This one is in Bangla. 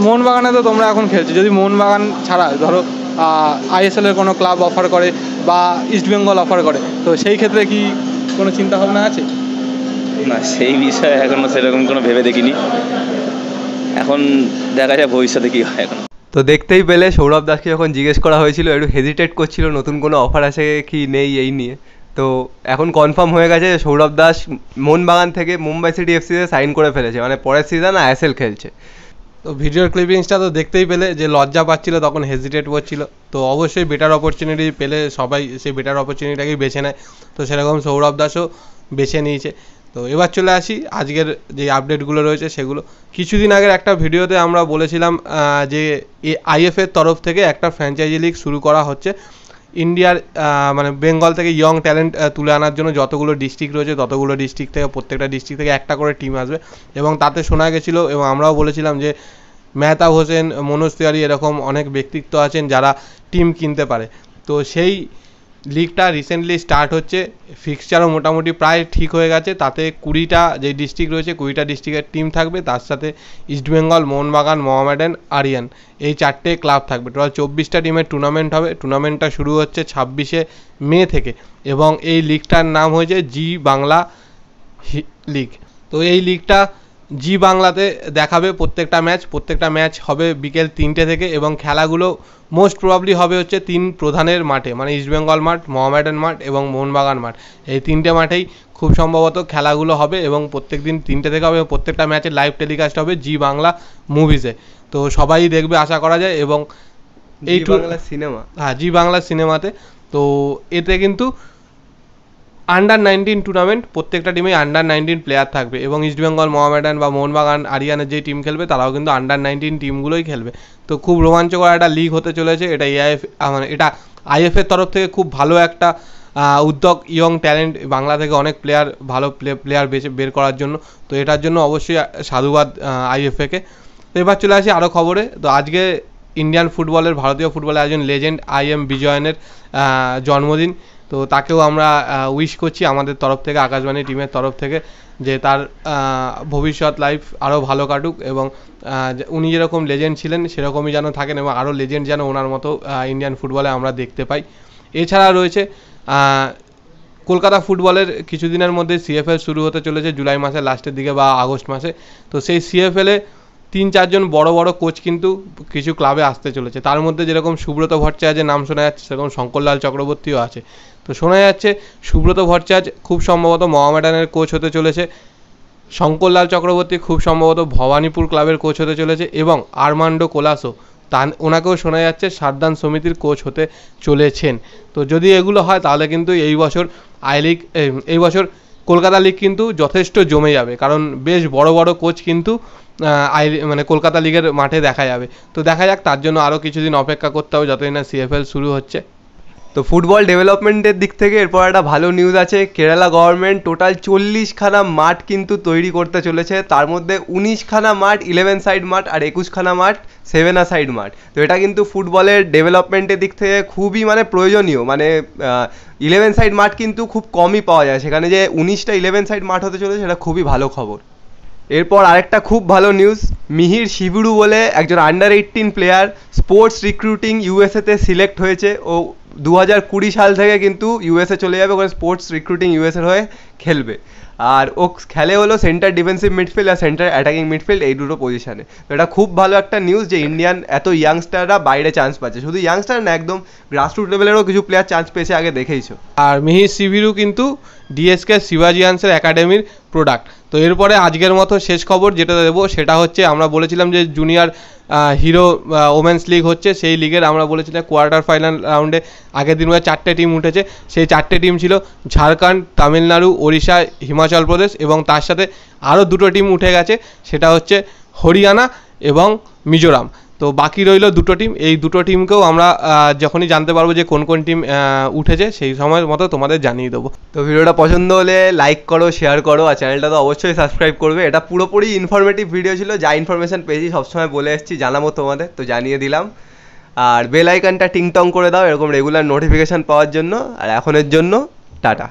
মোহনবাগানে তো তোমরা এখন খেলছো, যদি মোহনবাগান ছাড়া ধরো আইএসএলের কোনো ক্লাব অফার করে বা ইস্টবেঙ্গল অফার করে, তো সেই ক্ষেত্রে কি কোনো চিন্তা ভাবনা আছে? না, সেই বিষয়ে এখনো সেরকম কোনো ভেবে দেখিনি, এখন দেখা যায় ভবিষ্যতে কী হয়। এখন তো দেখতেই পেলে সৌরভ দাসকে যখন জিজ্ঞেস করা হয়েছিল একটু হেজিটেট করছিল নতুন কোনো অফার আছে কি নেই এই নিয়ে। তো এখন কনফার্ম হয়ে গেছে সৌরভ দাস মোহনবাগান থেকে মুম্বাই সিটি এফসিতে সাইন করে ফেলেছে, মানে পরের সিজন আইএসএল খেলছে। তো ভিডিওর ক্লিপিংসটা তো দেখতেই পেলে যে লজ্জা পাচ্ছিল, তখন হেজিটেট করছিল। তো অবশ্যই বেটার অপরচুনিটি পেলে সবাই সেই বেটার অপরচুনিটিটাকেই বেছে নেয়, তো সেরকম সৌরভ দাসও বেছে নিয়েছে। তো এবার চলে আসি আজকের যে আপডেটগুলো রয়েছে সেগুলো। কিছুদিন আগের একটা ভিডিওতে আমরা বলেছিলাম যে আইএফএর তরফ থেকে একটা ফ্র্যাঞ্চাইজি লিগ শুরু করা হচ্ছে ইন্ডিয়ার, মানে বেঙ্গল থেকে ইয়ং ট্যালেন্ট তুলে আনার জন্য যতগুলো ডিস্ট্রিক্ট রয়েছে ততগুলো ডিস্ট্রিক্ট থেকে প্রত্যেকটা ডিস্ট্রিক্ট থেকে একটা করে টিম আসবে। এবং তাতে শোনা গেছিলো এবং আমরাও বলেছিলাম যে মেহতাব হোসেন, মনোজ তিওয়ারি এরকম অনেক ব্যক্তিত্ব আছেন যারা টিম কিনতে পারে। তো সেই লিগটা রিসেন্টলি স্টার্ট হচ্ছে, ফিক্সচারও মোটামুটি প্রায় ঠিক হয়ে গেছে। তাতে 20টা যে ডিস্ট্রিক্ট রয়েছে 20টা ডিস্ট্রিক্টের টিম থাকবে, তার সাথে ইস্টবেঙ্গল, মোহনবাগান, মোহামেডান, আরিয়ান এই 4টে ক্লাব থাকবে। টোটাল 24টা টিমের টুর্নামেন্ট হবে। টুর্নামেন্টটা শুরু হচ্ছে 26শে মে থেকে এবং এই লিগটার নাম হয়েছে জি বাংলা লিগ। তো এই লিগটা জি বাংলাতে দেখাবে প্রত্যেকটা ম্যাচ হবে বিকেল 3টে থেকে এবং খেলাগুলো মোস্ট প্রবাবলি হবে হচ্ছে 3 প্রধানের মাঠে, মানে ইস্টবেঙ্গল মাঠ, মোহামেডান মাঠ এবং মোহনবাগান মাঠ। এই 3টে মাঠেই খুব সম্ভবত খেলাগুলো হবে এবং প্রত্যেক দিন 3টে থেকে হবে। প্রত্যেকটা ম্যাচের লাইভ টেলিকাস্ট হবে জি বাংলা মুভিজে। তো সবাই দেখবে আশা করা যায়। এবং এই বাংলা সিনেমা, হ্যাঁ জি বাংলা সিনেমাতে। তো এতে কিন্তু আন্ডার-19 টুর্নামেন্ট, প্রত্যেকটা টিমেই আন্ডার-19 প্লেয়ার থাকবে এবং ইস্টবেঙ্গল, মোহামেডান বা মোহনবাগান, আরিয়ানের যে টিম খেলবে তারাও কিন্তু আন্ডার-19 টিমগুলোই খেলবে। তো খুব রোমাঞ্চকর একটা লিগ হতে চলেছে এটা। এটা আইএফের তরফ থেকে খুব ভালো একটা উদ্যোগ, ইয়ং ট্যালেন্ট বাংলা থেকে অনেক ভালো প্লেয়ার বের করার জন্য। তো এটার জন্য অবশ্যই সাধুবাদ আইএফএকে। তো এবার চলে আসি আরও খবরে। তো আজকে ইন্ডিয়ান ফুটবলের, ভারতীয় ফুটবলের একজন লেজেন্ড IM বিজয়নের জন্মদিন। তো তাকেও আমরা উইশ করছি আমাদের তরফ থেকে, আকাশবাণী টিমের তরফ থেকে, যে তার ভবিষ্যৎ লাইফ আরও ভালো কাটুক এবং উনি যেরকম লেজেন্ড ছিলেন সেরকমই যেন থাকেন এবং আরও লেজেন্ড যেন ওনার মতো ইন্ডিয়ান ফুটবলে আমরা দেখতে পাই। এছাড়া রয়েছে কলকাতা ফুটবলের কিছুদিনের মধ্যে CFL শুরু হতে চলেছে, জুলাই মাসের লাস্টের দিকে বা আগস্ট মাসে। তো সেই CFL-এ 3-4 জন বড় বড় কোচ কিন্তু কিছু ক্লাবে আসতে চলেছে। তার মধ্যে যেরকম সুব্রত ভট্টাচার্যের নাম শোনা যাচ্ছে, সেরকম শঙ্করলাল চক্রবর্তীও আছে। তো শোনা যাচ্ছে সুব্রত ভট্টাচার্য খুব সম্ভবত মোহামেডানের কোচ হতে চলেছে, শঙ্করলাল চক্রবর্তী খুব সম্ভবত ভবানীপুর ক্লাবের কোচ হতে চলেছে এবং আর্মান্ডো কোলাসো ওনাকেও শোনা যাচ্ছে সারদান সমিতির কোচ হতে চলেছেন। তো যদি এগুলো হয় তাহলে কিন্তু এই বছর কলকাতা লিগ কিন্তু যথেষ্ট জমে যাবে, কারণ বেশ বড় বড় কোচ কিন্তু মানে কলকাতা লিগের মাঠে দেখা যাবে। তো দেখা যাক, তার জন্য আরও কিছুদিন অপেক্ষা করতে হবে যতদিন না CFL শুরু হচ্ছে। তো ফুটবল ডেভেলপমেন্টের দিক থেকে এরপর একটা ভালো নিউজ আছে। কেরালা গভর্নমেন্ট টোটাল 40খানা মাঠ কিন্তু তৈরি করতে চলেছে। তার মধ্যে 19খানা মাঠ 11 সাইড মাঠ আর 21খানা মাঠ 7 সাইড মাঠ। তো এটা কিন্তু ফুটবলের ডেভেলপমেন্টের দিক থেকে খুবই মানে প্রয়োজনীয়। মানে 11 সাইড মাঠ কিন্তু খুব কমই পাওয়া যায়, সেখানে যে 19টা 11 সাইড মাঠ হতে চলেছে সেটা খুবই ভালো খবর। এরপর আরেকটা খুব ভালো নিউজ, মিহির শিবিরু বলে একজন আন্ডার-18 প্লেয়ার স্পোর্টস রিক্রুটিং USA-তে সিলেক্ট হয়েছে। ও 2020 সাল থেকে কিন্তু USA চলে যাবে, ওখানে স্পোর্টস রিক্রুটিং USA-র হয়ে খেলবে। আর ও খেলে হলো সেন্টার ডিফেন্সিভ মিডফিল্ড আর সেন্টার অ্যাটাকিং মিডফিল্ড, এই দুটো পজিশানে। তো এটা খুব ভালো একটা নিউজ যে ইন্ডিয়ান এত ইয়াংস্টাররা বাইরে চান্স পাচ্ছে। শুধু ইয়াংস্টার না, একদম গ্রাসরুট লেভেলেরও কিছু প্লেয়ার চান্স পেয়েছে, আগে দেখেইছো। আর মিহির শিবিরু কিন্তু DSK শিবাজিয়ান্সের একাডেমির প্রোডাক্ট। তো এরপরে আজকের মতো শেষ খবর যেটা দেবো সেটা হচ্ছে, আমরা বলেছিলাম যে জুনিয়র হিরো ওমেন্স লিগ হচ্ছে, সেই লিগের আমরা বলেছিলাম কোয়ার্টার ফাইনাল রাউন্ডে আগের দিন 4টে টিম উঠেছে। সেই 4টে টিম ছিল ঝাড়খণ্ড, তামিলনাড়ু, ওড়িশা, হিমাচল প্রদেশ এবং তার সাথে আরও 2টো টিম উঠে গেছে, সেটা হচ্ছে হরিয়ানা এবং মিজোরাম। তো বাকি রইল 2টো টিম। এই 2টো টিমকেও আমরা যখনই জানতে পারবো যে কোন কোন টিম উঠেছে সেই সময় মতো তোমাদের জানিয়ে দেবো। তো ভিডিওটা পছন্দ হলে লাইক করো, শেয়ার করো আর চ্যানেলটা তো অবশ্যই সাবস্ক্রাইব করবে। এটা পুরোপুরি ইনফরমেটিভ ভিডিও ছিল, যা ইনফরমেশন পেয়েছি সবসময় বলে এসেছি, জানাবো তোমাদের, তো জানিয়ে দিলাম। আর বেল আইকনটা টিং টং করে দাও এরকম রেগুলার নোটিফিকেশান পাওয়ার জন্য। আর এখনের জন্য টাটা।